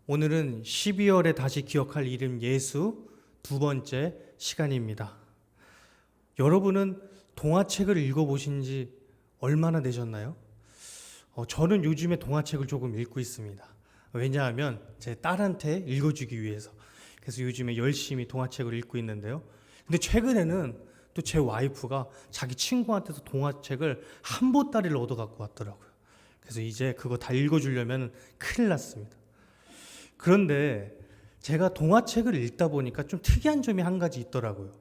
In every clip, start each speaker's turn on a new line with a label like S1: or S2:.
S1: 오늘은 12월에 다시 기억할 이름 예수 두 번째 시간입니다. 여러분은 동화책을 읽어보신 지 얼마나 되셨나요? 저는 요즘에 동화책을 조금 읽고 있습니다. 왜냐하면 제 딸한테 읽어주기 위해서. 그래서 요즘에 열심히 동화책을 읽고 있는데요. 근데 최근에는 또 제 와이프가 자기 친구한테서 동화책을 한 보따리를 얻어 갖고 왔더라고요. 그래서 이제 그거 다 읽어주려면 큰일 났습니다. 그런데 제가 동화책을 읽다 보니까 좀 특이한 점이 한 가지 있더라고요.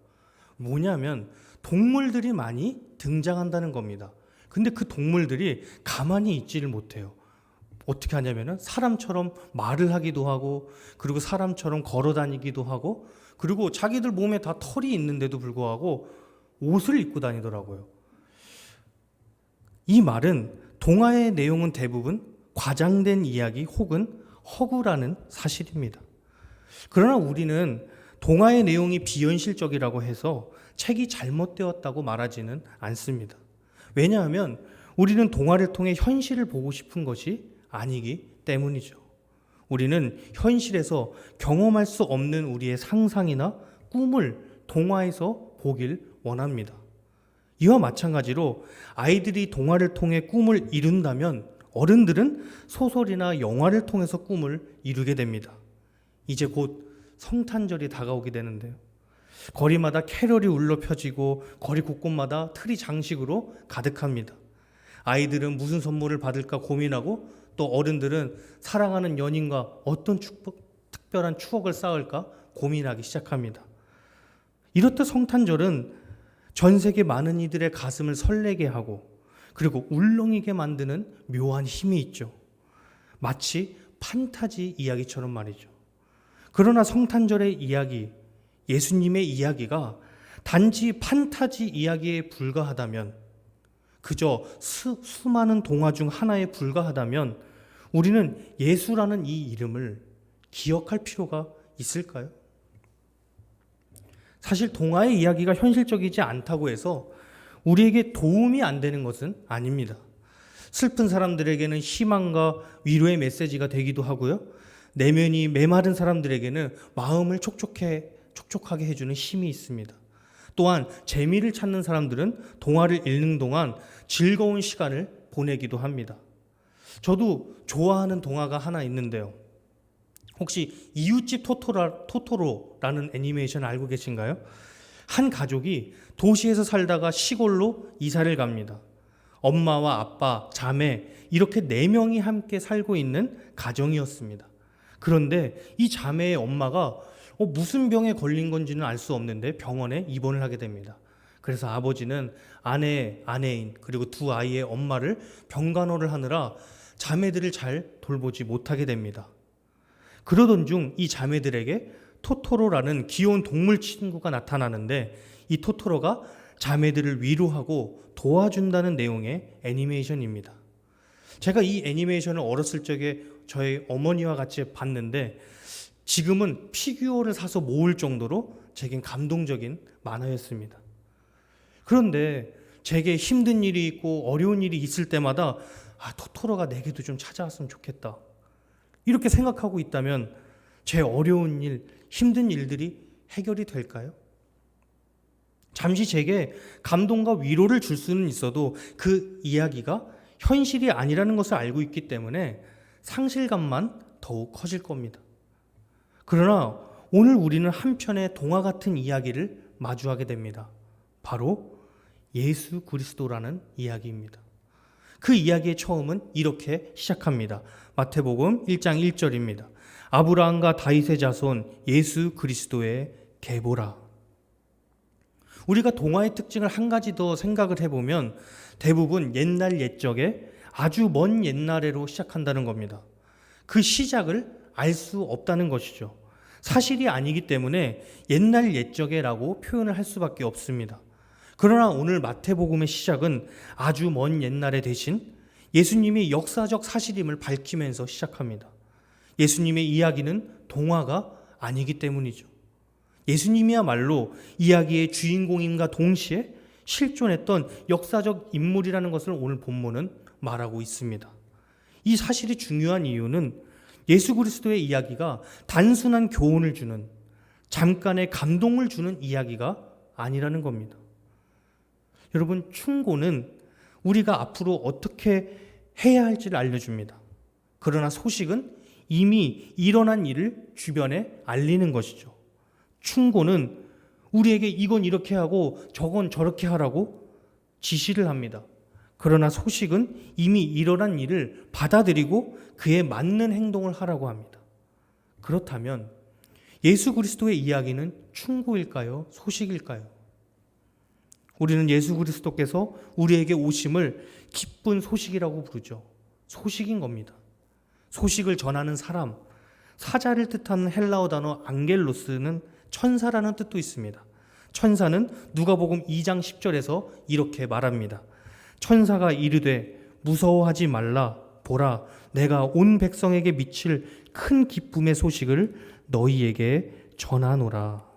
S1: 뭐냐면 동물들이 많이 등장한다는 겁니다. 근데 그 동물들이 가만히 있지를 못해요. 어떻게 하냐면은 사람처럼 말을 하기도 하고, 그리고 사람처럼 걸어 다니기도 하고, 그리고 자기들 몸에 다 털이 있는데도 불구하고 옷을 입고 다니더라고요. 이 말은 동화의 내용은 대부분 과장된 이야기 혹은 허구라는 사실입니다. 그러나 우리는 동화의 내용이 비현실적이라고 해서 책이 잘못되었다고 말하지는 않습니다. 왜냐하면 우리는 동화를 통해 현실을 보고 싶은 것이 아니기 때문이죠. 우리는 현실에서 경험할 수 없는 우리의 상상이나 꿈을 동화에서 보길 원합니다. 이와 마찬가지로 아이들이 동화를 통해 꿈을 이룬다면 어른들은 소설이나 영화를 통해서 꿈을 이루게 됩니다. 이제 곧 성탄절이 다가오게 되는데요. 거리마다 캐럴이 울려 펴지고 거리 곳곳마다 트리 장식으로 가득합니다. 아이들은 무슨 선물을 받을까 고민하고, 또 어른들은 사랑하는 연인과 어떤 특별한 추억을 쌓을까 고민하기 시작합니다. 이렇듯 성탄절은 전 세계 많은 이들의 가슴을 설레게 하고, 그리고 울렁이게 만드는 묘한 힘이 있죠. 마치 판타지 이야기처럼 말이죠. 그러나 성탄절의 이야기, 예수님의 이야기가 단지 판타지 이야기에 불과하다면, 그저 수많은 동화 중 하나에 불과하다면 우리는 예수라는 이 이름을 기억할 필요가 있을까요? 사실 동화의 이야기가 현실적이지 않다고 해서 우리에게 도움이 안 되는 것은 아닙니다. 슬픈 사람들에게는 희망과 위로의 메시지가 되기도 하고요. 내면이 메마른 사람들에게는 마음을 촉촉하게 해주는 힘이 있습니다. 또한 재미를 찾는 사람들은 동화를 읽는 동안 즐거운 시간을 보내기도 합니다. 저도 좋아하는 동화가 하나 있는데요. 혹시 이웃집 토토로라는 애니메이션 알고 계신가요? 한 가족이 도시에서 살다가 시골로 이사를 갑니다. 엄마와 아빠, 자매 이렇게 4명이 함께 살고 있는 가정이었습니다. 그런데 이 자매의 엄마가 무슨 병에 걸린 건지는 알 수 없는데 병원에 입원을 하게 됩니다. 그래서 아버지는 아내인 그리고 두 아이의 엄마를 병간호를 하느라 자매들을 잘 돌보지 못하게 됩니다. 그러던 중 이 자매들에게 토토로라는 귀여운 동물 친구가 나타나는데, 이 토토로가 자매들을 위로하고 도와준다는 내용의 애니메이션입니다. 제가 이 애니메이션을 어렸을 적에 저희 어머니와 같이 봤는데, 지금은 피규어를 사서 모을 정도로 제겐 감동적인 만화였습니다. 그런데 제게 힘든 일이 있고 어려운 일이 있을 때마다 토토로가 내게도 좀 찾아왔으면 좋겠다, 이렇게 생각하고 있다면 제 어려운 일, 힘든 일들이 해결이 될까요? 잠시 제게 감동과 위로를 줄 수는 있어도 그 이야기가 현실이 아니라는 것을 알고 있기 때문에 상실감만 더욱 커질 겁니다. 그러나 오늘 우리는 한편의 동화 같은 이야기를 마주하게 됩니다. 바로 예수 그리스도라는 이야기입니다. 그 이야기의 처음은 이렇게 시작합니다. 마태복음 1장 1절입니다. 아브라함과 다윗의 자손 예수 그리스도의 계보라. 우리가 동화의 특징을 한 가지 더 생각을 해보면 대부분 옛날 옛적에 아주 먼 옛날에로 시작한다는 겁니다. 그 시작을 알 수 없다는 것이죠. 사실이 아니기 때문에 옛날 옛적에라고 표현을 할 수밖에 없습니다. 그러나 오늘 마태복음의 시작은 아주 먼 옛날에 대신 예수님이 역사적 사실임을 밝히면서 시작합니다. 예수님의 이야기는 동화가 아니기 때문이죠. 예수님이야말로 이야기의 주인공임과 동시에 실존했던 역사적 인물이라는 것을 오늘 본문은 말하고 있습니다. 이 사실이 중요한 이유는 예수 그리스도의 이야기가 단순한 교훈을 주는, 잠깐의 감동을 주는 이야기가 아니라는 겁니다. 여러분, 충고는 우리가 앞으로 어떻게 해야 할지를 알려줍니다. 그러나 소식은 이미 일어난 일을 주변에 알리는 것이죠. 충고는 우리에게 이건 이렇게 하고 저건 저렇게 하라고 지시를 합니다. 그러나 소식은 이미 일어난 일을 받아들이고 그에 맞는 행동을 하라고 합니다. 그렇다면 예수 그리스도의 이야기는 충고일까요? 소식일까요? 우리는 예수 그리스도께서 우리에게 오심을 기쁜 소식이라고 부르죠. 소식인 겁니다. 소식을 전하는 사람, 사자를 뜻하는 헬라어 단어 앙겔로스는 천사라는 뜻도 있습니다. 천사는 누가복음 2장 10절에서 이렇게 말합니다. 천사가 이르되 무서워하지 말라. 보라, 내가 온 백성에게 미칠 큰 기쁨의 소식을 너희에게 전하노라.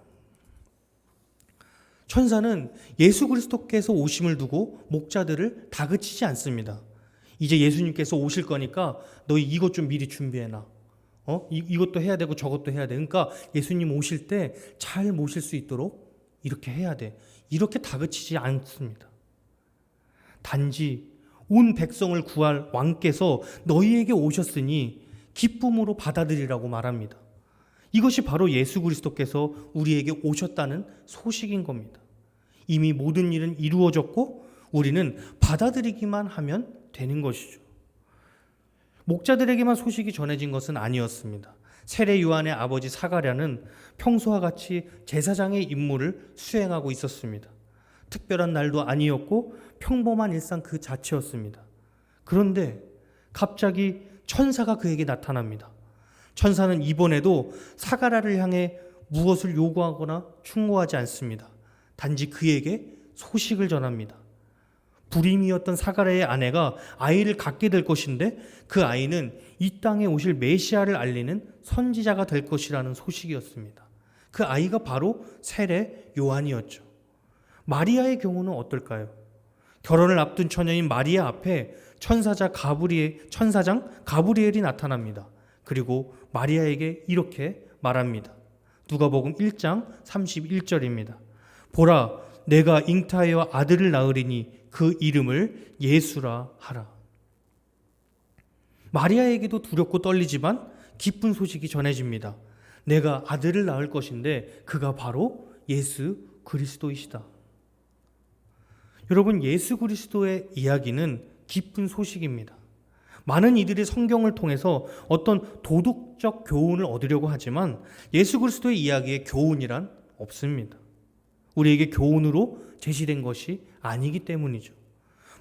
S1: 천사는 예수 그리스도께서 오심을 두고 목자들을 다그치지 않습니다. 이제 예수님께서 오실 거니까 너희 이것 좀 미리 준비해놔. 이것도 해야 되고 저것도 해야 돼. 그러니까 예수님 오실 때 잘 모실 수 있도록 이렇게 해야 돼. 이렇게 다그치지 않습니다. 단지 온 백성을 구할 왕께서 너희에게 오셨으니 기쁨으로 받아들이라고 말합니다. 이것이 바로 예수 그리스도께서 우리에게 오셨다는 소식인 겁니다. 이미 모든 일은 이루어졌고 우리는 받아들이기만 하면 되는 것이죠. 목자들에게만 소식이 전해진 것은 아니었습니다. 세례 요한의 아버지 사가랴는 평소와 같이 제사장의 임무를 수행하고 있었습니다. 특별한 날도 아니었고 평범한 일상 그 자체였습니다. 그런데 갑자기 천사가 그에게 나타납니다. 천사는 이번에도 사가랴를 향해 무엇을 요구하거나 충고하지 않습니다. 단지 그에게 소식을 전합니다. 불임이었던 사가랴의 아내가 아이를 갖게 될 것인데 그 아이는 이 땅에 오실 메시아를 알리는 선지자가 될 것이라는 소식이었습니다. 그 아이가 바로 세례 요한이었죠. 마리아의 경우는 어떨까요? 결혼을 앞둔 처녀인 마리아 앞에 천사장 가브리엘이 나타납니다. 그리고 마리아에게 이렇게 말합니다. 누가복음 1장 31절입니다. 보라, 내가 잉타하여 아들을 낳으리니 그 이름을 예수라 하라. 마리아에게도 두렵고 떨리지만 기쁜 소식이 전해집니다. 내가 아들을 낳을 것인데 그가 바로 예수 그리스도이시다. 여러분, 예수 그리스도의 이야기는 기쁜 소식입니다. 많은 이들이 성경을 통해서 어떤 도덕적 교훈을 얻으려고 하지만 예수 그리스도의 이야기에 교훈이란 없습니다. 우리에게 교훈으로 제시된 것이 아니기 때문이죠.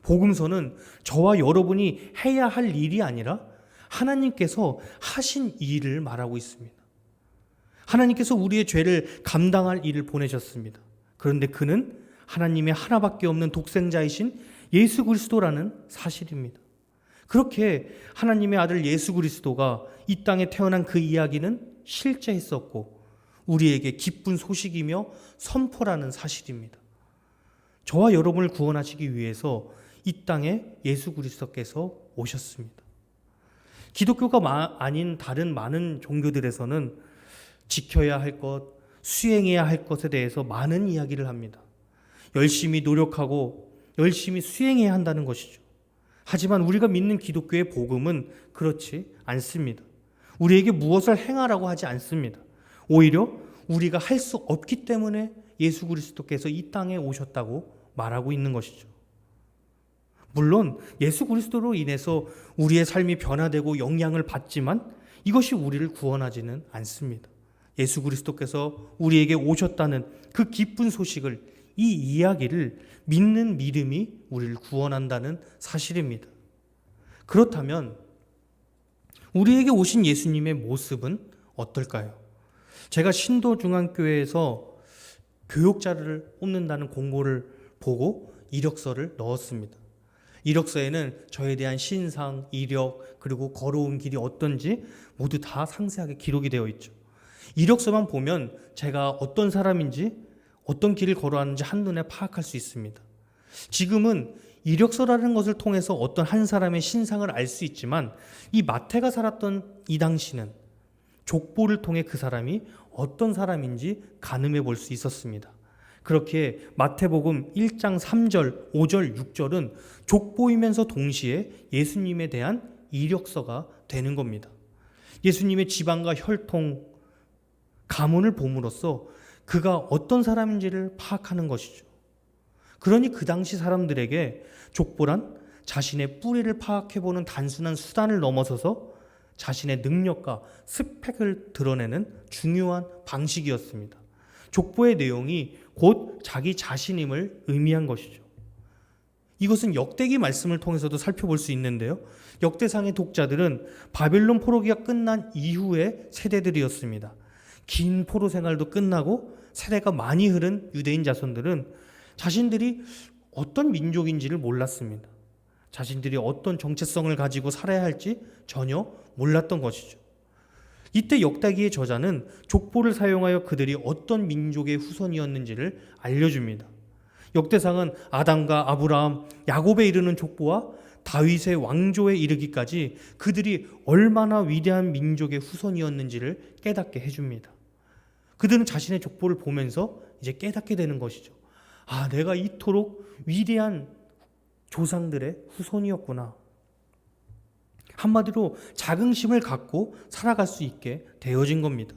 S1: 복음서는 저와 여러분이 해야 할 일이 아니라 하나님께서 하신 일을 말하고 있습니다. 하나님께서 우리의 죄를 감당할 일을 보내셨습니다. 그런데 그는 하나님의 하나밖에 없는 독생자이신 예수 그리스도라는 사실입니다. 그렇게 하나님의 아들 예수 그리스도가 이 땅에 태어난 그 이야기는 실제했었고 우리에게 기쁜 소식이며 선포라는 사실입니다. 저와 여러분을 구원하시기 위해서 이 땅에 예수 그리스도께서 오셨습니다. 기독교가 아닌 다른 많은 종교들에서는 지켜야 할 것, 수행해야 할 것에 대해서 많은 이야기를 합니다. 열심히 노력하고 열심히 수행해야 한다는 것이죠. 하지만 우리가 믿는 기독교의 복음은 그렇지 않습니다. 우리에게 무엇을 행하라고 하지 않습니다. 오히려 우리가 할 수 없기 때문에 예수 그리스도께서 이 땅에 오셨다고 말하고 있는 것이죠. 물론 예수 그리스도로 인해서 우리의 삶이 변화되고 영향을 받지만 이것이 우리를 구원하지는 않습니다. 예수 그리스도께서 우리에게 오셨다는 그 기쁜 소식을, 이 이야기를 믿는 믿음이 우리를 구원한다는 사실입니다. 그렇다면 우리에게 오신 예수님의 모습은 어떨까요? 제가 신도중앙교회에서 교육자를 뽑는다는 공고를 보고 이력서를 넣었습니다. 이력서에는 저에 대한 신상, 이력, 그리고 걸어온 길이 어떤지 모두 다 상세하게 기록이 되어 있죠. 이력서만 보면 제가 어떤 사람인지, 어떤 길을 걸어왔는지 한눈에 파악할 수 있습니다. 지금은 이력서라는 것을 통해서 어떤 한 사람의 신상을 알 수 있지만 이 마태가 살았던 이 당시는 족보를 통해 그 사람이 어떤 사람인지 가늠해 볼 수 있었습니다. 그렇게 마태복음 1장 3절, 5절, 6절은 족보이면서 동시에 예수님에 대한 이력서가 되는 겁니다. 예수님의 지방과 혈통, 가문을 봄으로써 그가 어떤 사람인지를 파악하는 것이죠. 그러니 그 당시 사람들에게 족보란 자신의 뿌리를 파악해보는 단순한 수단을 넘어서서 자신의 능력과 스펙을 드러내는 중요한 방식이었습니다. 족보의 내용이 곧 자기 자신임을 의미한 것이죠. 이것은 역대기 말씀을 통해서도 살펴볼 수 있는데요. 역대상의 독자들은 바벨론 포로기가 끝난 이후의 세대들이었습니다. 긴 포로 생활도 끝나고 세대가 많이 흐른 유대인 자손들은 자신들이 어떤 민족인지를 몰랐습니다. 자신들이 어떤 정체성을 가지고 살아야 할지 전혀 몰랐던 것이죠. 이때 역대기의 저자는 족보를 사용하여 그들이 어떤 민족의 후손이었는지를 알려줍니다. 역대상은 아담과 아브라함, 야곱에 이르는 족보와 다윗의 왕조에 이르기까지 그들이 얼마나 위대한 민족의 후손이었는지를 깨닫게 해줍니다. 그들은 자신의 족보를 보면서 이제 깨닫게 되는 것이죠. 아, 내가 이토록 위대한 조상들의 후손이었구나. 한마디로 자긍심을 갖고 살아갈 수 있게 되어진 겁니다.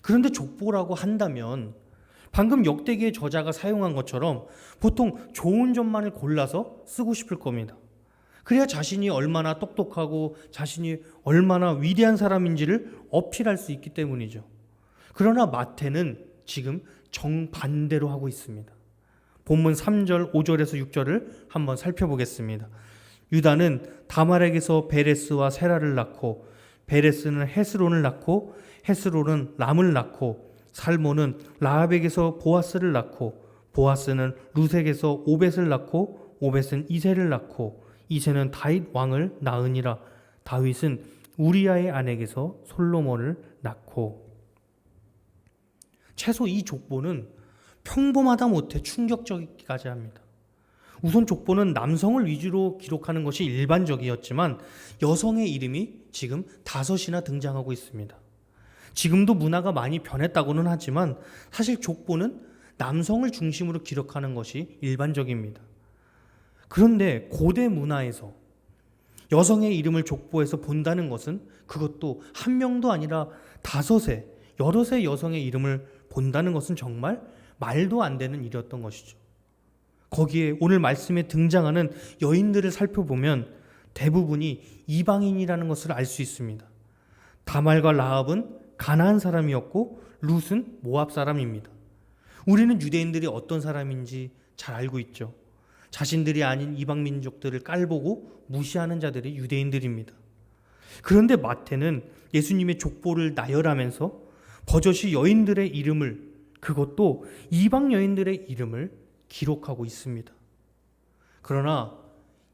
S1: 그런데 족보라고 한다면 방금 역대기의 저자가 사용한 것처럼 보통 좋은 점만을 골라서 쓰고 싶을 겁니다. 그래야 자신이 얼마나 똑똑하고 자신이 얼마나 위대한 사람인지를 어필할 수 있기 때문이죠. 그러나 마태는 지금 정반대로 하고 있습니다. 본문 3절, 5절에서 6절을 한번 살펴보겠습니다. 유다는 다말에게서 베레스와 세라를 낳고 베레스는 헤스론을 낳고 헤스론은 람을 낳고 살몬은 라합에게서 보아스를 낳고 보아스는 루색에서 오벳을 낳고 오벳은 이새를 낳고 이새는 다윗 왕을 낳으니라. 다윗은 우리아의 아내에게서 솔로몬을 낳고. 최소 이 족보는 평범하다 못해 충격적이기까지 합니다. 우선 족보는 남성을 위주로 기록하는 것이 일반적이었지만 여성의 이름이 지금 5이나 등장하고 있습니다. 지금도 문화가 많이 변했다고는 하지만 사실 족보는 남성을 중심으로 기록하는 것이 일반적입니다. 그런데 고대 문화에서 여성의 이름을 족보에서 본다는 것은 그것도 한 명도 아니라 5의, 여럿의 여성의 이름을 본다는 것은 정말 말도 안 되는 일이었던 것이죠. 거기에 오늘 말씀에 등장하는 여인들을 살펴보면 대부분이 이방인이라는 것을 알 수 있습니다. 다말과 라합은 가나안 사람이었고 룻은 모압 사람입니다. 우리는 유대인들이 어떤 사람인지 잘 알고 있죠. 자신들이 아닌 이방 민족들을 깔보고 무시하는 자들이 유대인들입니다. 그런데 마태는 예수님의 족보를 나열하면서 버젓이 여인들의 이름을, 그것도 이방 여인들의 이름을 기록하고 있습니다. 그러나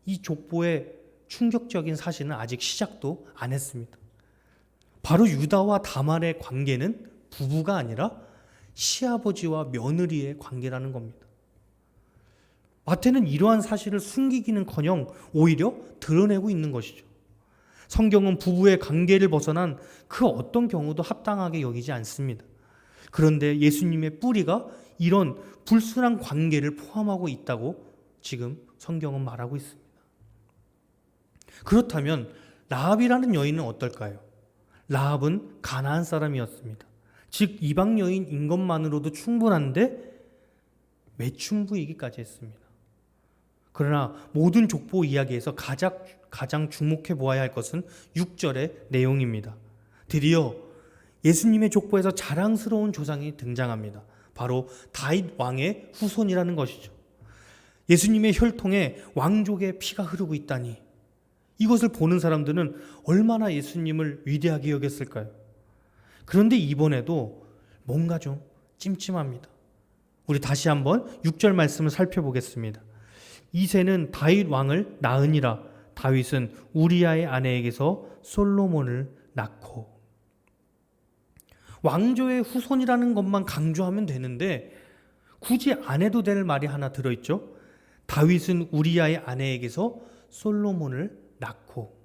S1: 이 족보의 충격적인 사실은 아직 시작도 안 했습니다. 바로 유다와 다말의 관계는 부부가 아니라 시아버지와 며느리의 관계라는 겁니다. 마태는 이러한 사실을 숨기기는커녕 오히려 드러내고 있는 것이죠. 성경은 부부의 관계를 벗어난 그 어떤 경우도 합당하게 여기지 않습니다. 그런데 예수님의 뿌리가 이런 불순한 관계를 포함하고 있다고 지금 성경은 말하고 있습니다. 그렇다면 라합이라는 여인은 어떨까요? 라합은 가나안 사람이었습니다. 즉 이방 여인인 것만으로도 충분한데 매춘부이기까지 했습니다. 그러나 모든 족보 이야기에서 가장 주목해 보아야 할 것은 6절의 내용입니다. 드디어 예수님의 족보에서 자랑스러운 조상이 등장합니다. 바로 다윗 왕의 후손이라는 것이죠. 예수님의 혈통에 왕족의 피가 흐르고 있다니, 이것을 보는 사람들은 얼마나 예수님을 위대하게 여겼을까요? 그런데 이번에도 뭔가 좀 찜찜합니다. 우리 다시 한번 6절 말씀을 살펴보겠습니다. 이새는 다윗 왕을 낳으니라. 다윗은 우리아의 아내에게서 솔로몬을 낳고. 왕조의 후손이라는 것만 강조하면 되는데 굳이 안 해도 될 말이 하나 들어있죠. 다윗은 우리아의 아내에게서 솔로몬을 낳고,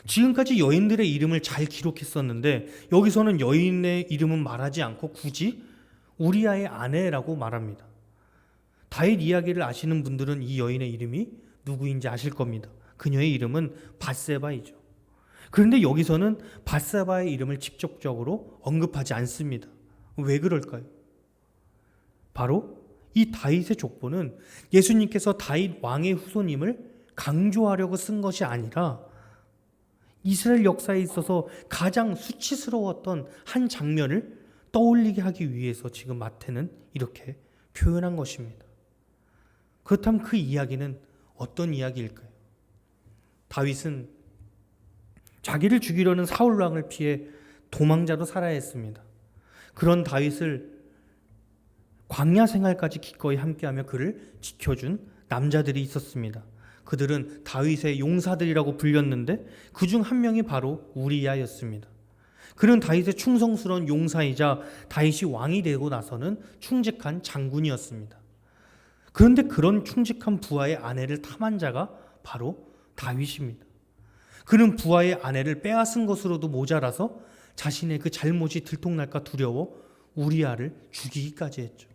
S1: 지금까지 여인들의 이름을 잘 기록했었는데 여기서는 여인의 이름은 말하지 않고 굳이 우리아의 아내라고 말합니다. 다윗 이야기를 아시는 분들은 이 여인의 이름이 누구인지 아실 겁니다. 그녀의 이름은 밧세바이죠. 그런데 여기서는 밧세바의 이름을 직접적으로 언급하지 않습니다. 왜 그럴까요? 바로 이 다윗의 족보는 예수님께서 다윗 왕의 후손임을 강조하려고 쓴 것이 아니라 이스라엘 역사에 있어서 가장 수치스러웠던 한 장면을 떠올리게 하기 위해서 지금 마태는 이렇게 표현한 것입니다. 그렇다면 그 이야기는 어떤 이야기일까요? 다윗은 자기를 죽이려는 사울 왕을 피해 도망자로 살아야 했습니다. 그런 다윗을 광야 생활까지 기꺼이 함께하며 그를 지켜준 남자들이 있었습니다. 그들은 다윗의 용사들이라고 불렸는데 그중 한 명이 바로 우리야였습니다. 그는 다윗의 충성스러운 용사이자 다윗이 왕이 되고 나서는 충직한 장군이었습니다. 그런데 그런 충직한 부하의 아내를 탐한 자가 바로 다윗입니다. 그는 부하의 아내를 빼앗은 것으로도 모자라서 자신의 그 잘못이 들통날까 두려워 우리아를 죽이기까지 했죠.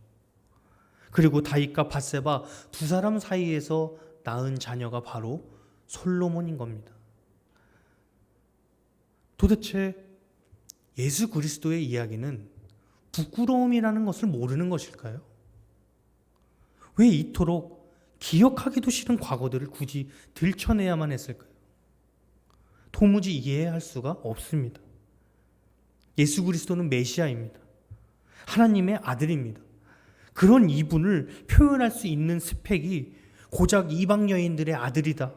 S1: 그리고 다윗과 밧세바 두 사람 사이에서 낳은 자녀가 바로 솔로몬인 겁니다. 도대체 예수 그리스도의 이야기는 부끄러움이라는 것을 모르는 것일까요? 왜 이토록 기억하기도 싫은 과거들을 굳이 들춰내야만 했을까요? 도무지 이해할 수가 없습니다. 예수 그리스도는 메시아입니다. 하나님의 아들입니다. 그런 이분을 표현할 수 있는 스펙이 고작 이방 여인들의 아들이다.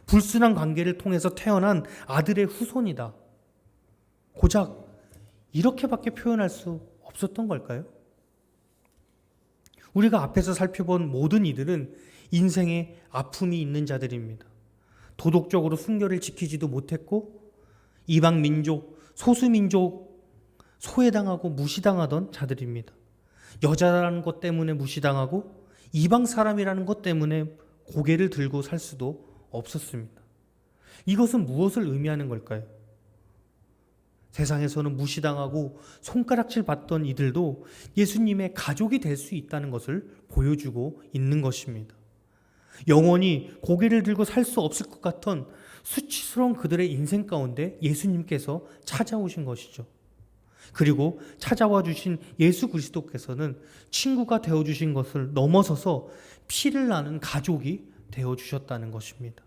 S1: 불순한 관계를 통해서 태어난 아들의 후손이다. 고작 이렇게밖에 표현할 수 없었던 걸까요? 우리가 앞에서 살펴본 모든 이들은 인생에 아픔이 있는 자들입니다. 도덕적으로 순결을 지키지도 못했고 이방 민족, 소수민족 소외당하고 무시당하던 자들입니다. 여자라는 것 때문에 무시당하고 이방 사람이라는 것 때문에 고개를 들고 살 수도 없었습니다. 이것은 무엇을 의미하는 걸까요? 세상에서는 무시당하고 손가락질 받던 이들도 예수님의 가족이 될 수 있다는 것을 보여주고 있는 것입니다. 영원히 고개를 들고 살 수 없을 것 같은 수치스러운 그들의 인생 가운데 예수님께서 찾아오신 것이죠. 그리고 찾아와 주신 예수 그리스도께서는 친구가 되어주신 것을 넘어서서 피를 나는 가족이 되어주셨다는 것입니다.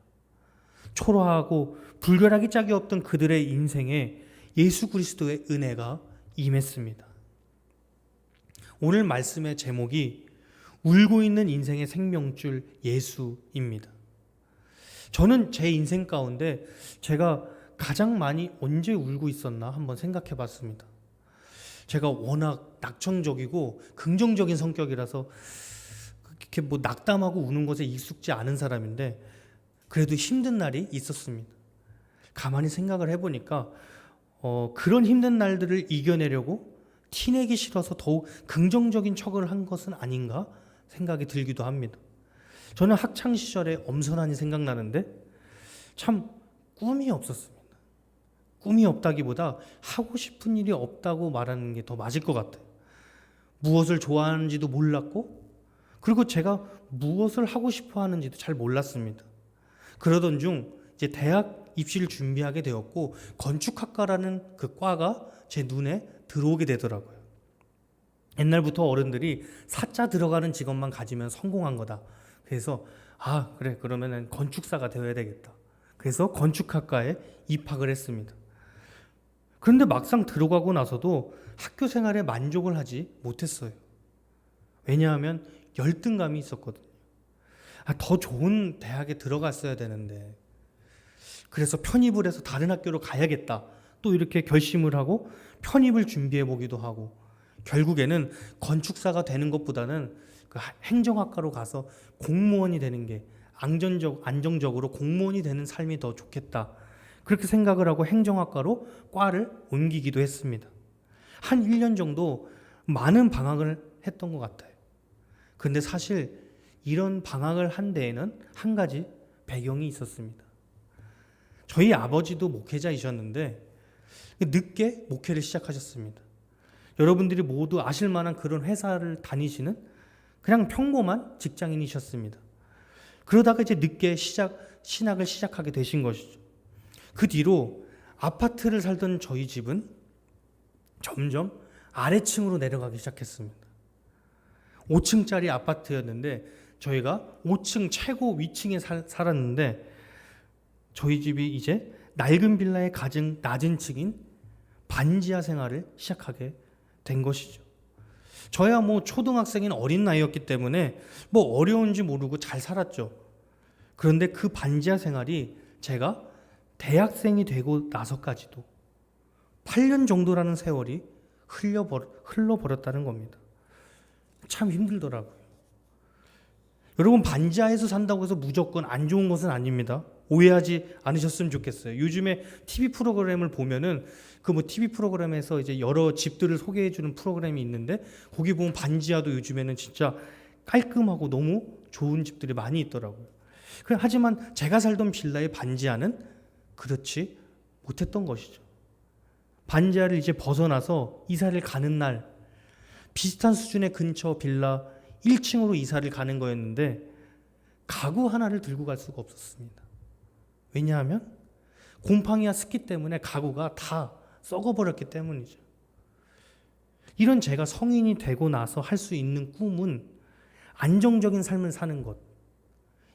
S1: 초라하고 불결하기 짝이 없던 그들의 인생에 예수 그리스도의 은혜가 임했습니다. 오늘 말씀의 제목이 울고 있는 인생의 생명줄 예수입니다. 저는 제 인생 가운데 제가 가장 많이 언제 울고 있었나 한번 생각해 봤습니다. 제가 워낙 낙천적이고 긍정적인 성격이라서 이렇게 낙담하고 우는 것에 익숙지 않은 사람인데 그래도 힘든 날이 있었습니다. 가만히 생각을 해보니까 그런 힘든 날들을 이겨내려고 티내기 싫어서 더욱 긍정적인 척을 한 것은 아닌가 생각이 들기도 합니다. 저는 학창 시절에 엄선한이 생각나는데 참 꿈이 없었습니다. 꿈이 없다기보다 하고 싶은 일이 없다고 말하는 게 더 맞을 것 같아요. 무엇을 좋아하는지도 몰랐고 그리고 제가 무엇을 하고 싶어 하는지도 잘 몰랐습니다. 그러던 중 이제 대학 입시를 준비하게 되었고 건축학과라는 그 과가 제 눈에 들어오게 되더라고요. 옛날부터 어른들이 사자 들어가는 직업만 가지면 성공한 거다. 그래서 그래 그러면은 건축사가 되어야 되겠다. 그래서 건축학과에 입학을 했습니다. 그런데 막상 들어가고 나서도 학교 생활에 만족을 하지 못했어요. 왜냐하면 열등감이 있었거든요. 더 좋은 대학에 들어갔어야 되는데 그래서 편입을 해서 다른 학교로 가야겠다. 또 이렇게 결심을 하고 편입을 준비해 보기도 하고 결국에는 건축사가 되는 것보다는 그 행정학과로 가서 공무원이 되는 게 안정적으로 공무원이 되는 삶이 더 좋겠다. 그렇게 생각을 하고 행정학과로 과를 옮기기도 했습니다. 한 1년 정도 많은 방황을 했던 것 같아요. 그런데 사실 이런 방황을 한 데에는 한 가지 배경이 있었습니다. 저희 아버지도 목회자이셨는데 늦게 목회를 시작하셨습니다. 여러분들이 모두 아실 만한 그런 회사를 다니시는 그냥 평범한 직장인이셨습니다. 그러다가 이제 늦게 신학을 시작하게 되신 것이죠. 그 뒤로 아파트를 살던 저희 집은 점점 아래층으로 내려가기 시작했습니다. 5층짜리 아파트였는데 저희가 5층 최고 위층에 살았는데 저희 집이 이제 낡은 빌라의 가장 낮은 층인 반지하 생활을 시작하게 된 것이죠. 저야 뭐 초등학생인 어린 나이였기 때문에 뭐 어려운지 모르고 잘 살았죠. 그런데 그 반지하 생활이 제가 대학생이 되고 나서까지도 8년 정도라는 세월이 흘러버렸다는 겁니다. 참 힘들더라고요. 여러분, 반지하에서 산다고 해서 무조건 안 좋은 것은 아닙니다. 오해하지 않으셨으면 좋겠어요. 요즘에 TV 프로그램을 보면은 그 뭐 TV 프로그램에서 이제 여러 집들을 소개해 주는 프로그램이 있는데 거기 보면 반지하도 요즘에는 진짜 깔끔하고 너무 좋은 집들이 많이 있더라고요. 하지만 제가 살던 빌라의 반지하는 그렇지 못했던 것이죠. 반지하를 이제 벗어나서 이사를 가는 날 비슷한 수준의 근처 빌라 1층으로 이사를 가는 거였는데 가구 하나를 들고 갈 수가 없었습니다. 왜냐하면 곰팡이와 습기 때문에 가구가 다 썩어버렸기 때문이죠. 이런 제가 성인이 되고 나서 할 수 있는 꿈은 안정적인 삶을 사는 것,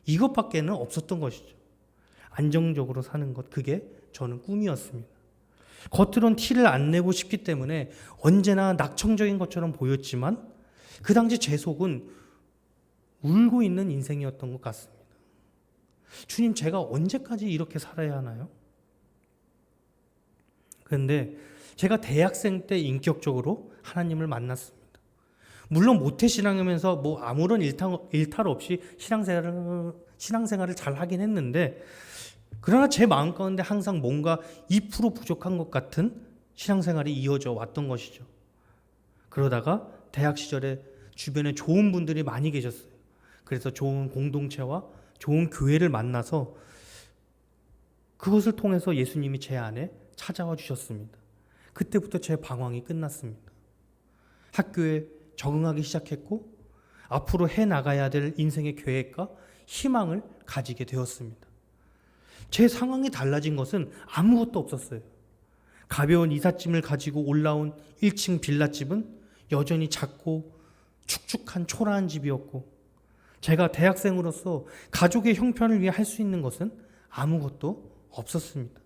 S1: 이것밖에는 없었던 것이죠. 안정적으로 사는 것, 그게 저는 꿈이었습니다. 겉으론 티를 안 내고 싶기 때문에 언제나 낙천적인 것처럼 보였지만 그 당시 제 속은 울고 있는 인생이었던 것 같습니다. 주님, 제가 언제까지 이렇게 살아야 하나요? 그런데 제가 대학생 때 인격적으로 하나님을 만났습니다. 물론 모태신앙이면서 뭐 아무런 일탈 없이 신앙생활을 잘 하긴 했는데 그러나 제 마음 가운데 항상 뭔가 2% 부족한 것 같은 신앙생활이 이어져 왔던 것이죠. 그러다가 대학 시절에 주변에 좋은 분들이 많이 계셨어요. 그래서 좋은 공동체와 좋은 교회를 만나서 그것을 통해서 예수님이 제 안에 찾아와 주셨습니다. 그때부터 제 방황이 끝났습니다. 학교에 적응하기 시작했고 앞으로 해나가야 될 인생의 계획과 희망을 가지게 되었습니다. 제 상황이 달라진 것은 아무것도 없었어요. 가벼운 이삿짐을 가지고 올라온 1층 빌라집은 여전히 작고 축축한 초라한 집이었고 제가 대학생으로서 가족의 형편을 위해 할 수 있는 것은 아무것도 없었습니다.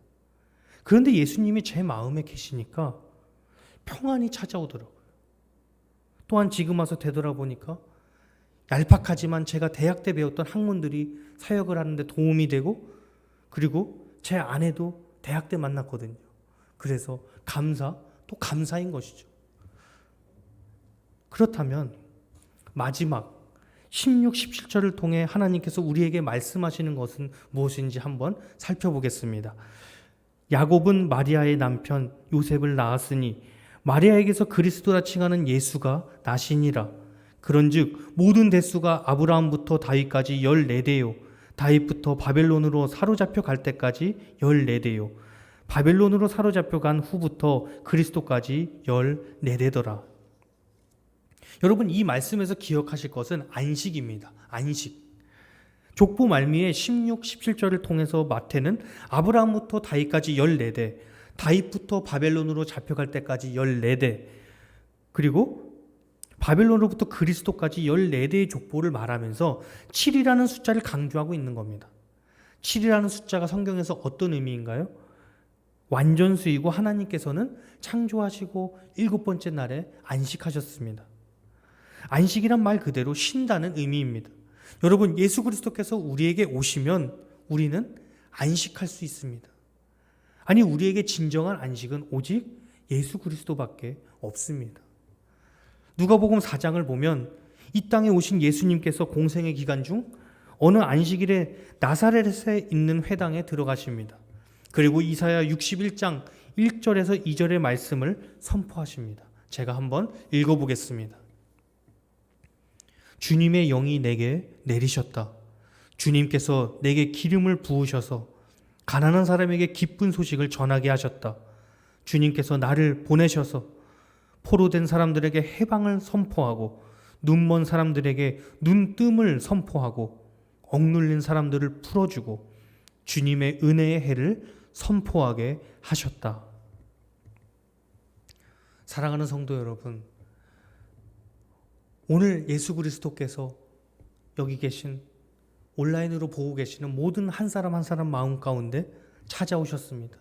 S1: 그런데 예수님이 제 마음에 계시니까 평안이 찾아오더라고요. 또한 지금 와서 되돌아보니까 얄팍하지만 제가 대학 때 배웠던 학문들이 사역을 하는데 도움이 되고 그리고 제 아내도 대학 때 만났거든요. 그래서 또 감사인 것이죠. 그렇다면 마지막 16, 17절을 통해 하나님께서 우리에게 말씀하시는 것은 무엇인지 한번 살펴보겠습니다. 야곱은 마리아의 남편 요셉을 낳았으니 마리아에게서 그리스도라 칭하는 예수가 나시니라. 그런즉 모든 대수가 아브라함부터 다윗까지 14대요 다윗부터 바벨론으로 사로잡혀 갈 때까지 14대요 바벨론으로 사로잡혀 간 후부터 그리스도까지 14대더라. 여러분, 이 말씀에서 기억하실 것은 안식입니다. 안식. 족보 말미에 16, 17절을 통해서 마태는 아브라함부터 다윗까지 14대, 다윗부터 바벨론으로 잡혀갈 때까지 14대, 그리고 바벨론으로부터 그리스도까지 14대의 족보를 말하면서 7이라는 숫자를 강조하고 있는 겁니다. 7이라는 숫자가 성경에서 어떤 의미인가요? 완전수이고 하나님께서는 창조하시고 7번째 날에 안식하셨습니다. 안식이란 말 그대로 쉰다는 의미입니다. 여러분, 예수 그리스도께서 우리에게 오시면 우리는 안식할 수 있습니다. 아니, 우리에게 진정한 안식은 오직 예수 그리스도밖에 없습니다. 누가복음 4장을 보면 이 땅에 오신 예수님께서 공생의 기간 중 어느 안식일에 나사렛에 있는 회당에 들어가십니다. 그리고 이사야 61장 1절에서 2절의 말씀을 선포하십니다. 제가 한번 읽어보겠습니다. 주님의 영이 내게 내리셨다. 주님께서 내게 기름을 부으셔서 가난한 사람에게 기쁜 소식을 전하게 하셨다. 주님께서 나를 보내셔서 포로된 사람들에게 해방을 선포하고 눈먼 사람들에게 눈뜸을 선포하고 억눌린 사람들을 풀어주고 주님의 은혜의 해를 선포하게 하셨다. 사랑하는 성도 여러분, 오늘 예수 그리스도께서 여기 계신 온라인으로 보고 계시는 모든 한 사람 한 사람 마음 가운데 찾아오셨습니다.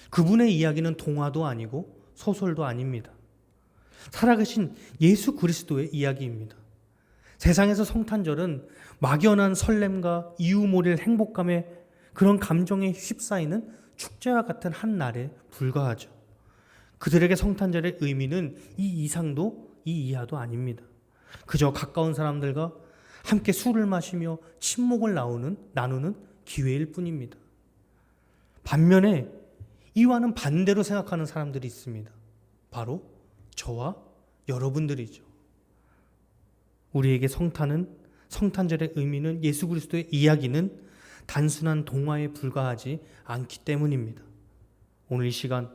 S1: 그분의 이야기는 동화도 아니고 소설도 아닙니다. 살아계신 예수 그리스도의 이야기입니다. 세상에서 성탄절은 막연한 설렘과 이유모를 행복감에 그런 감정에 휩싸이는 축제와 같은 한 날에 불과하죠. 그들에게 성탄절의 의미는 이 이상도 이 이하도 아닙니다. 그저 가까운 사람들과 함께 술을 마시며 친목을 나누는 기회일 뿐입니다. 반면에 이와는 반대로 생각하는 사람들이 있습니다. 바로 저와 여러분들이죠. 우리에게 성탄절의 의미는, 예수 그리스도의 이야기는 단순한 동화에 불과하지 않기 때문입니다. 오늘 이 시간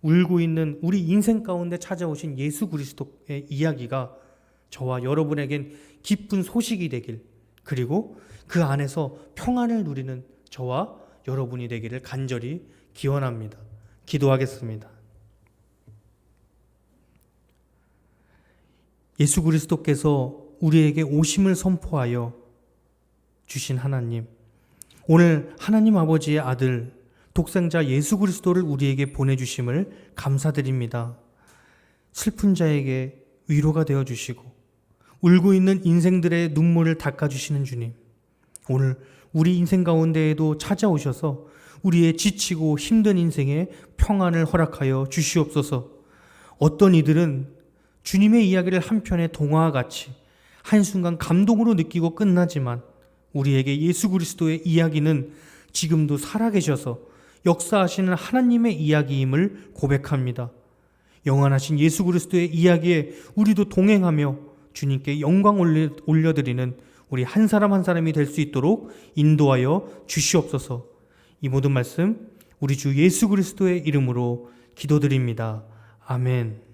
S1: 울고 있는 우리 인생 가운데 찾아오신 예수 그리스도의 이야기가 저와 여러분에겐 기쁜 소식이 되길, 그리고 그 안에서 평안을 누리는 저와 여러분이 되기를 간절히 기원합니다. 기도하겠습니다. 예수 그리스도께서 우리에게 오심을 선포하여 주신 하나님, 오늘 하나님 아버지의 아들 독생자 예수 그리스도를 우리에게 보내주심을 감사드립니다. 슬픈 자에게 위로가 되어주시고 울고 있는 인생들의 눈물을 닦아주시는 주님, 오늘 우리 인생 가운데에도 찾아오셔서 우리의 지치고 힘든 인생에 평안을 허락하여 주시옵소서. 어떤 이들은 주님의 이야기를 한편의 동화와 같이 한순간 감동으로 느끼고 끝나지만 우리에게 예수 그리스도의 이야기는 지금도 살아계셔서 역사하시는 하나님의 이야기임을 고백합니다. 영원하신 예수 그리스도의 이야기에 우리도 동행하며 주님께 영광 올려드리는 우리 한 사람 한 사람이 될 수 있도록 인도하여 주시옵소서. 이 모든 말씀 우리 주 예수 그리스도의 이름으로 기도드립니다. 아멘.